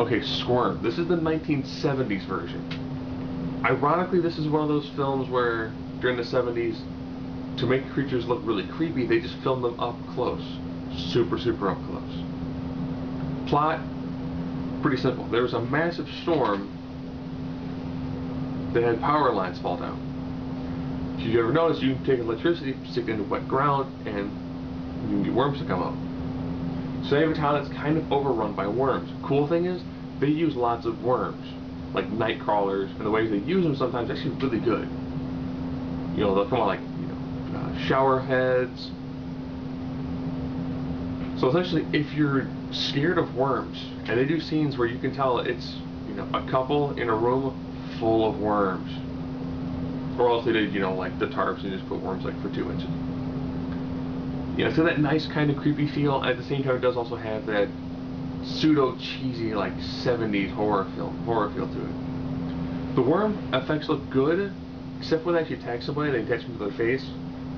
Okay, Squirm. This is the 1970s version. Ironically, this is one of those films where, during the 70s, to make creatures look really creepy, they just filmed them up close. Super, super up close. Plot, pretty simple. There was a massive storm that had power lines fall down. If you ever notice, you can take electricity, stick it into wet ground, and you can get worms to come out. So they have a town that's kind of overrun by worms. Cool thing is, they use lots of worms, like night crawlers, and the ways they use them sometimes actually really good. You know, they'll come out like, shower heads. So essentially, if you're scared of worms, and they do scenes where you can tell it's, a couple in a room full of worms. Or else they did, like the tarps and just put worms like for 2 inches. So that nice kind of creepy feel, and at the same time it does also have that pseudo cheesy like 70s horror feel to it. The worm effects look good, except when they actually attack somebody, they attach them to their face,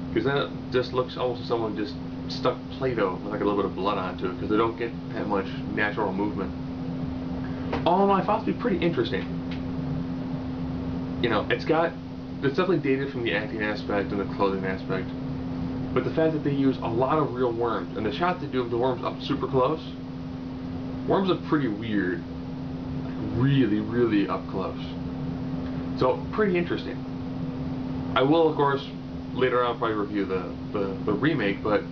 because then it just looks almost as someone just stuck Play-Doh with like a little bit of blood onto it, because they don't get that much natural movement. All in all, I found it to be pretty interesting. It's definitely dated from the acting aspect and the clothing aspect, but the fact that they use a lot of real worms, and the shot they do of the worms up super close, worms look pretty weird, like really, really up close. So, pretty interesting. I will, of course, later on probably review the remake, but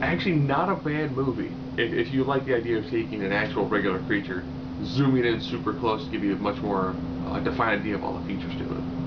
actually not a bad movie if you like the idea of taking an actual regular creature, zooming in super close to give you a much more defined idea of all the features to it.